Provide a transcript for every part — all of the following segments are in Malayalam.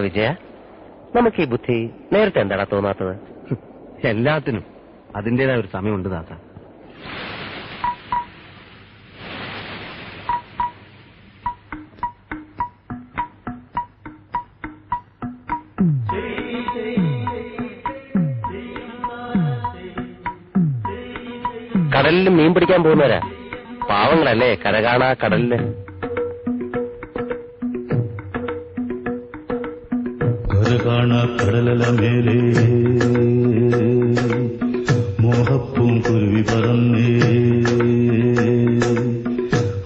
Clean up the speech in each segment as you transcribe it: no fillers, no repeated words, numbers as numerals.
വിജയ, നമുക്ക് ഈ ബുദ്ധി നേരത്തെ എന്താടാ തോന്നാത്തത്? എല്ലാത്തിനും അതിന്റേതായ ഒരു സമയമുണ്ട് താത്ത. കടലിൽ മീൻ പിടിക്കാൻ പോകുന്നവരാ, പാവങ്ങളല്ലേ കരകാണാ കടലില്. കരകാണ കടലല മേലേ മോഹപ്പും കുരുവി പറന്നേ,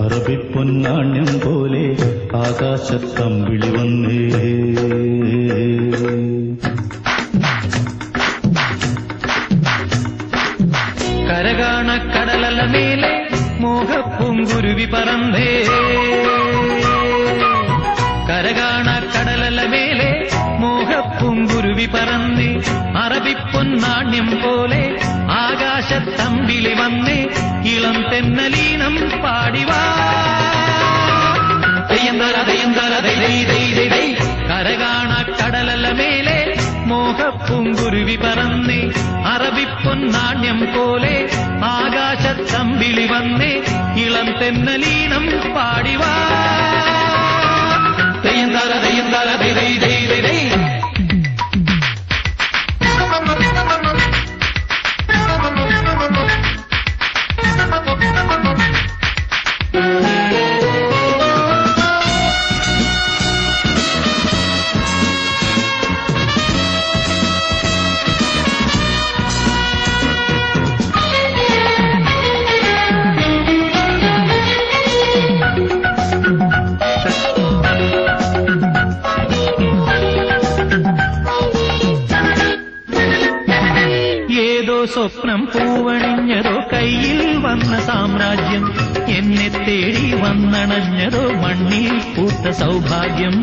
അറബിപ്പൊന്നാണ്യം പോലെ ആകാശത്തമ്പിളി വന്നേ. കരകാണ കടലല മേലെ മോഹപ്പും കുരുവി പറന്നേ, കരകാണ കടലല മേലെ മോഹപ്പും കുരുവി പറന്നേ, അറബിപ്പൊന്നാണ്യം പോലെ ആകാശത്തമ്പിളി വന്നേ, ഇളം തെന്നലീനം പാടിവാ. കരകാണ കടലല മേലെ മോഹപ്പും കുരുവി പറന്നേ, അറബിപ്പൊന്നാണ്യം പോലെ ആകാശത്തമ്പിളി വന്നേ, ഇളം തെന്നലീനം പാടിവാ. സ്വപ്നം പൂവണിഞ്ഞതോ കയ്യിൽ വന്ന സാമ്രാജ്യം, എന്നെ തേടി വന്നണഞ്ഞതോ മണ്ണിൽ പൂത്ത സൗഭാഗ്യം.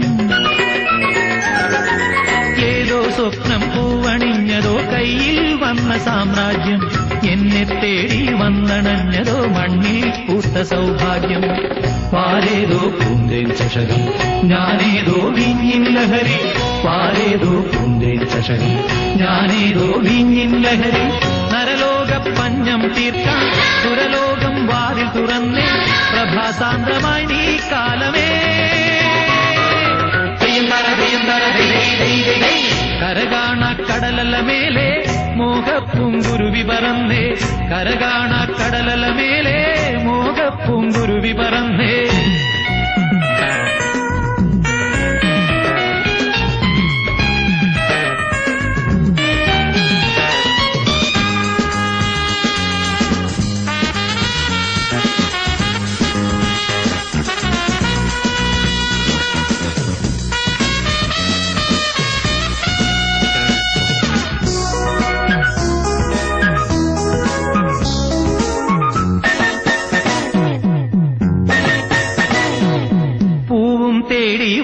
ഏതോ സ്വപ്നം പൂവണിഞ്ഞതോ കയ്യിൽ വന്ന സാമ്രാജ്യം, എന്നെ തേടി വന്നണഞ്ഞതോ മണ്ണിൽ പൂത്ത സൗഭാഗ്യം. പാരേതോ പൂന്തേൻ ചഷകം, ഞാനേതോ വീഞ്ഞിൻ ലഹരി, പാരേതോ പൂന്തേൻ ചഷകം, ഞാനേതോ വീഞ്ഞിൻ ലഹരി. നരലോക പഞ്ഞം തീർക്കാൻ സുരലോകം വാതിൽ തുറന്നേ, പ്രഭാസാന്ദ്രമായി നീ കാലമേ. കരകാണ കടലല മേലെ മോഹപ്പും കുരുവി പറന്നേ, കരകാണ കടലല മേലെ മോഹപ്പും കുരുവി പറന്നേ.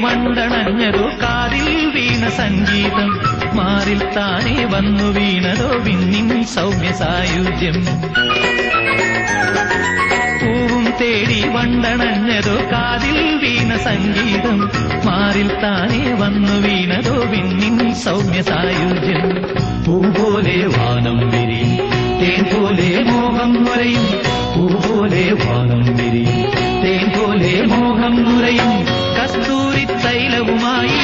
വണ്ടണഞ്ഞതോ കാതിൽ വീണ സംഗീതം, മാറിൽ താനേ വന്നു വീണതോ വിണ്ണിൻ സൗമ്യ സായുജ്യം. പൂവും തേടി വണ്ടണഞ്ഞതോ കാതിൽ വീണ സംഗീതം, മാറിൽ താനേ വന്നു വീണതോ വിണ്ണിൻ സൗമ്യ സായുജ്യം. പൂപോലെ വാനം വിരിയും, തേൻ പോലെ മോഹം നുരയും, പൂപോലെ വാനം വിരിയും, തേൻ പോലെ മോഹം നുരയും. കസ്തൂരി തൈലവുമായി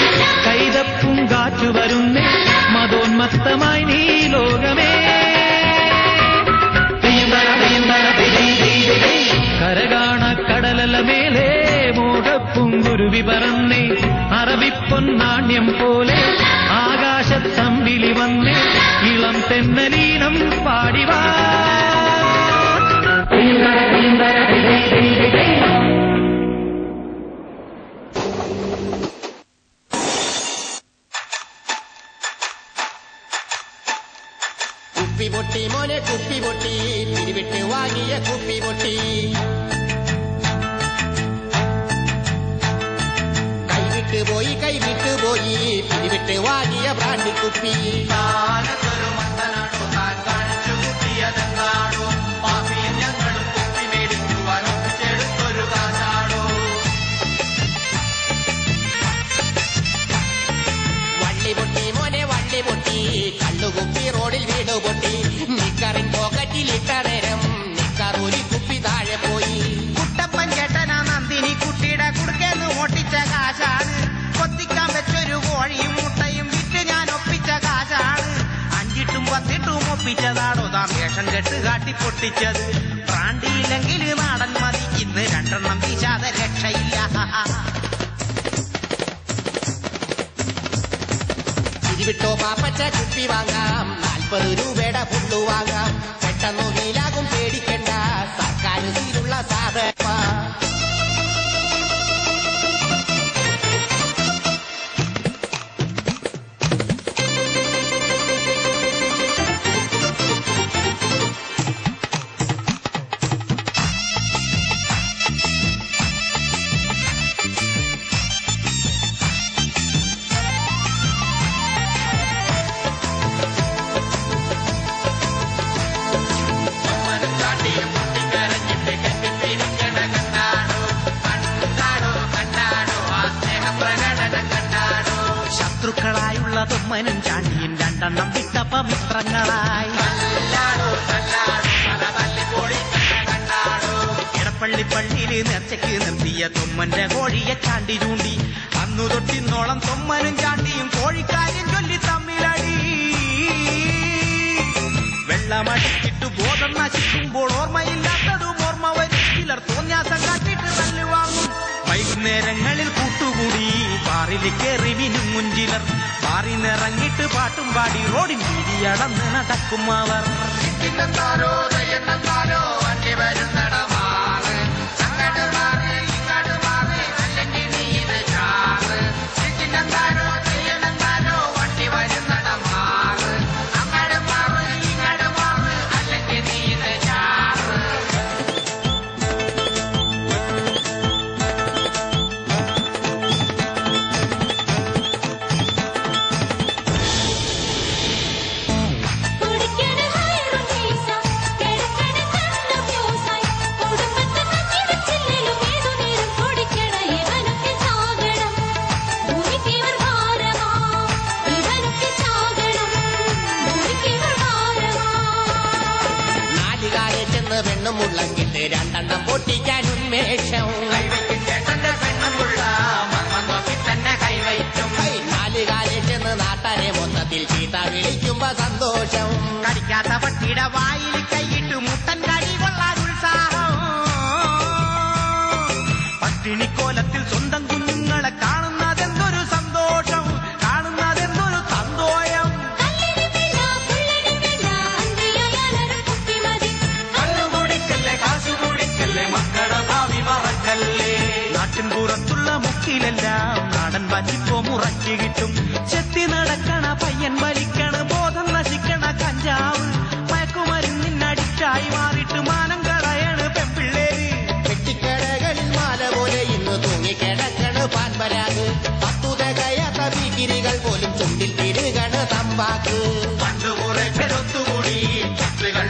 കൈതപ്പും കാറ്റു വരുന്നേ, മതോന്മത്തമായി നീ ലോകമേ. കരകാണ കടലല മേലെ മോഹപ്പും കുരുവി പറന്നേ, അറബിപ്പൊന്നാണ്യം പോലെ ആകാശത്തമ്പിളി വന്നേ, ഇളം തെന്നലീനം പാടിവാ. കുപ്പി പൊട്ടി മോനെ കുപ്പി പൊട്ടി, പിടിവിട്ട് വാങ്ങിയ കുപ്പി പൊട്ടി. കൈവിട്ട് പോയി പിടിവിട്ട് വാങ്ങിയ ബ്രാൻഡി കുപ്പി. ഒപ്പിച്ചതാണോ താൻ വേഷം കെട്ട് കാട്ടി പൊട്ടിച്ചത്? ബ്രാണ്ടിയില്ലെങ്കിൽ നാടൻ മതി, ഇന്ന് രണ്ടെണ്ണം വീശാതെ രക്ഷയില്ല. തിരിവിട്ടോ പാപ്പച്ച കുപ്പി വാങ്ങാം, 40 രൂപയുടെ പുള്ളു വാങ്ങാം. പെട്ടെന്നു വീലാകും പേടിക്കണ്ട, സർക്കാർ സീലുള്ള സാധന. ശത്രുക്കളായുള്ള തൊമ്മനും ചാണ്ടിയും രണ്ടെണ്ണം വിട്ടപ്പ മിത്രങ്ങളായി. ഇടപ്പള്ളി പള്ളിയിൽ നേർച്ചയ്ക്ക് നിർത്തിയ തൊമ്മന്റെ കോഴിയെ ചാണ്ടി ചൂണ്ടി. അന്നു തൊട്ടിന്നോളം തൊമ്മനും ചാണ്ടിയും കോഴിക്കാര്യം ചൊല്ലി തമ്മിലടി. വെള്ളമടിച്ചിട്ട് ബോധം നശിക്കുമ്പോൾ ഓർമ്മയില്ലാത്തതും ഓർമ്മ വരും. ചിലർ തോന്യാസം കാട്ടിട്ട് തല്ലുവാങ്ങും. വൈകുന്നേരങ്ങളിൽ കൂട്ടുകൂടി ബാറിൽ കയറി മിനുങ്ങും ചിലർ. ബാറി നിറങ്ങിട്ട് പാട്ടും പാടി റോഡിൽ വീതിയടന്ന് നടക്കും അവർ. പെണ്ണുമുള്ളങ്കിട്ട് രണ്ടെണ്ണം പൊട്ടിക്കാൻ ഉന്മേഷം. നാലുകാലിട്ടെന്ന് നാട്ടാരെ മൊത്തത്തിൽ ചീത്ത വിളിക്കുമ്പോ സന്തോഷം. കടിക്കാത്ത പട്ടിയുടെ വായിൽ കൈയിട്ട് മുട്ടൻ കടി കൊള്ളാൻ ഉത്സാഹം. പട്ടിണിക്കോലത്തിൽ സ്വന്തം കുഞ്ഞുങ്ങളെ കാണുന്നതെന്തൊരു സന്തോഷം, കാണുന്നതെന്തൊരു സന്തോഷം. നാട്ടിൻപുറത്തുള്ള മുക്കിലെല്ലാം നാടൻ വച്ചിപ്പോ മുറച്ചു കിട്ടും. ചെത്തി നടക്കണ പയ്യൻ വലിക്കണ ബോധം നശിക്കണ കഞ്ചാവ്. മയക്കുമരുന്നിനടിച്ചായി മാറിയിട്ട് മാനം കളയണ് പെൺപിള്ളേര്. പെട്ടിക്കടകളിൽ മാല പോലെ ഇന്ന് തൂങ്ങിക്കിടക്കണ പാൻപരാഗ്. 10 തികയാത്ത ഭീകിരികൾ പോലും ചുണ്ടിൽ തിരുകണ തമ്പാക്ക്. പണ്ടുകുറെ പെരുത്തുകൂടി ചത്തുകൾ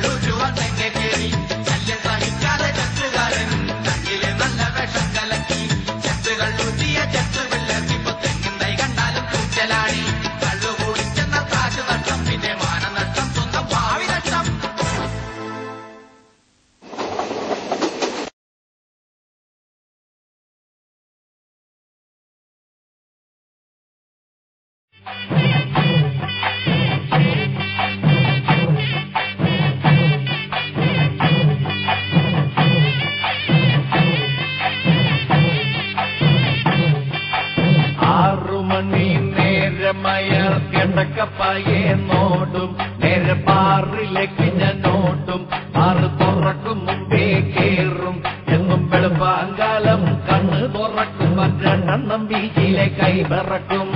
കയറി ശല്യം സഹിക്കാതെ ചത്തുകാരൻ തങ്ങിലെ നല്ല വിഷം കലക്കി. ചത്തുകൾ രുചിയ ചത്തുവില്ലത്തിപ്പോ തെങ്ങിൻ തൈ കണ്ടാലും കൂച്ചലാടി. കള്ളുകൂടിച്ചെന്ന കാശ് നഷ്ടം, പിന്നെ മാനനഷ്ടം, സ്വന്തം ഭാവി നഷ്ടം. നേരമയർ കിടക്കപ്പായെ നോടും, നേരെ ബാറിലേക്ക് ഞാനോടും. ബാറ് തുറക്കും മുമ്പേ കേറും, എന്നും വെളുപ്പാങ്കാലം കണ്ണ് തുറക്കും. രണ്ടെണ്ണം ബീച്ചിലെ കൈവിറക്കും.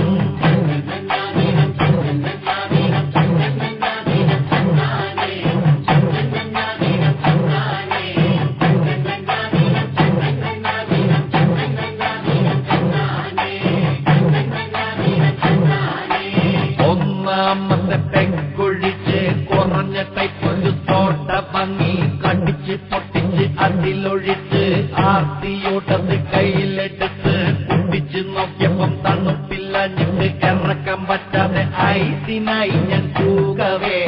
ഒന്നാമത്തെ പെങ്കുഴിച്ച് കുറഞ്ഞ ടൈപ്പൊരു തോട്ട ഭംഗി കടിച്ച് പൊട്ടിച്ച് അതിലൊഴിച്ച് ആർത്തിയോട്ടത് കയ്യിലെടുത്ത് കുടിച്ച് നോക്കിയപ്പം തണുപ്പില്ലഞ്ഞിട്ട് ഇറക്കാൻ പറ്റാതെ ഐസിനായി ഞാൻ കൂകവേ,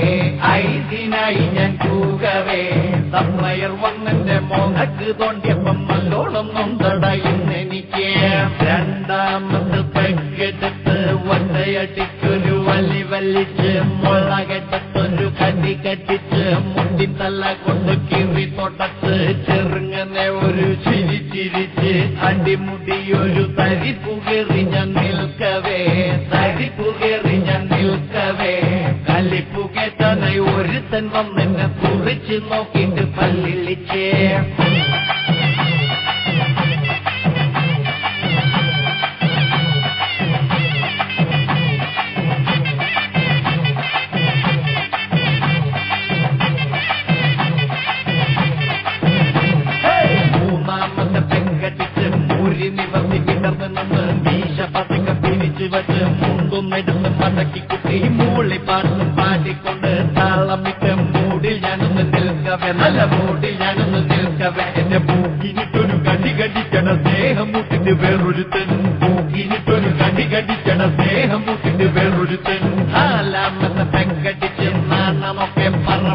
ഐസിനായി ഞാൻ കൂകവേ. തമ്മയർ വന്നെന്റെ മോനക്ക് തോണ്ടിയപ്പം നല്ലോണം നൊന്തടയുന്നെനിക്ക്. രണ്ടാമത് പെങ്കെടുത്ത് ഒറ്റയടിക്കൊരു വലി വലിച്ച് മുളകെടുത്തൊരു കഞ്ഞി കടി കട്ടിച്ച് മുണ്ടിൻ തല കൊണ്ട് കീറി തൊട്ടത്ത് ചെറുങ്ങനെ ഒരു ചിരി ചിരിച്ച് അടിമുടി ഒരു തരിപ്പുകേറി ഞാൻ നിൽക്കവേ തരിപ്പുകേറി ഞാൻ നിൽക്കവേ കലിപ്പുകേട്ടനായി ഒരുത്തൻ വന്നെന്നെ കുറിച്ച് നോക്കിയിട്ട് പല്ലിളിച്ചേ മുണ്ടൊന്നെടുത്ത് പടക്കി കുട്ടി മൂളി പാട്ടും പാടിക്കൊണ്ട് താളമിട്ട് മൂടിൽ ഞാനൊന്ന് നിൽക്കവേ നല്ല മൂടിൽ ഞാനൊന്ന് നിൽക്കവേ എന്റെ പൂക്കിനിട്ടൊരു കടി കടിക്കണ സ്നേഹം മുട്ടിട്ട് വേറൊരുത്തൻ പൂക്കിനിട്ടൊരു കടി കടിക്കണ സ്നേഹം മുട്ടിട്ട് വേറൊരുത്തൻ നാലാമത്തെ പെങ്കടിച്ച് നാണമൊക്കെ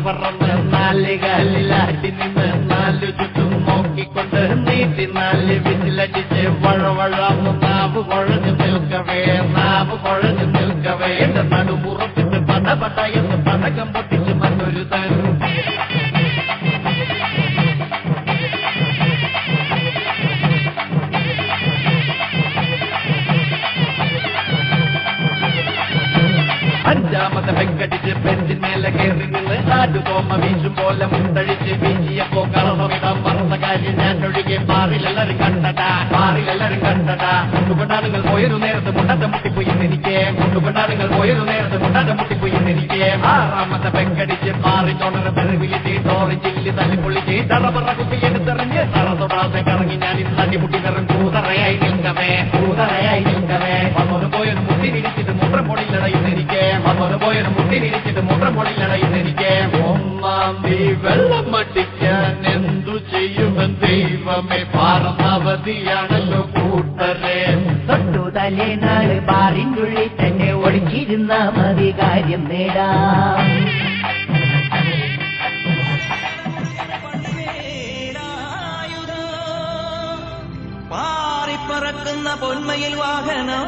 പറന്ന് നാല് കാലിലാട്ടി നിന്ന് നാല് ചുറ്റും നോക്കിക്കൊണ്ട് നീട്ടി നാല് വിസിലടിച്ച് വഴവഴാന്ന് നാവ് കുഴഞ്ഞു നിൽക്കവേ നാവ് കുഴഞ്ഞു നിൽക്കവേ എന്റെ നടുമുറപ്പിട്ട് പടപട എന്ന് പടകം പൊട്ടിച്ച് മറ്റൊരു തൻ അഞ്ചാമത്തെ പെങ്കടിച്ച് ബെഞ്ചിന്മേലെ കയറി നിന്ന് ആടുകോമ വീശും പോലെ മുണ്ടഴിച്ച് വീശിയപ്പോ കറന്നിടാൻ മറന്ന കാര്യം ഞാൻ ഒഴികെ പാറിലെല്ലാരും കണ്ടടാ പാറിലെല്ലാരും കണ്ടടാ മുണ്ടുകൊണ്ടാടുകൾ പോയൊരു നേരത്ത് മുണ്ടാട്ട മുട്ടിപ്പോയി എനിക്ക് മുണ്ടുകൊണ്ടാടുകൾ പോയൊരു നേരത്ത് മുണ്ടാട്ട മുട്ടിപ്പോയി എനിക്ക് ആറാമത്തെ പെങ്കടിച്ച് പാറിച്ചോണറ തെരുവിലിട്ട് ഓറഞ്ചില്ലി തല്ലിപ്പൊള്ളിച്ച് തറപറ കുത്തി എടുത്തെറിഞ്ഞ് തറ തൊടാതെ കറങ്ങി ഞാൻ ഇന്ന് അടിമുട്ടി നിറം കൂതറയായി നിൽക്കവേ കൂതറയായി നിൽക്കവേ വന്നൊരു പോയൊരു മുട്ടി തിരിച്ചിട്ട് മുട്ടം പൊടിയിലടയുന്നെനിക്ക് വന്നൊരു പോയൊരു മുട്ടി തിരിച്ചിട്ട് മുട്ടം പൊടിയിലടയുന്നെനിക്ക് ഒന്നാം തീ വെള്ളം മട്ടിക്കാൻ എന്തു ചെയ്യുമെന്ന് ദൈവമേ പാറന്നവധിയാണല്ലോ കൂട്ടരെ തൊട്ടു തലേനാള് ബാറിനുള്ളിൽ തന്നെ ഒളിച്ചിരുന്ന മതി കാര്യം നേടാം പാറിപ്പറക്കുന്ന പൊന്മയിൽ വാഹനം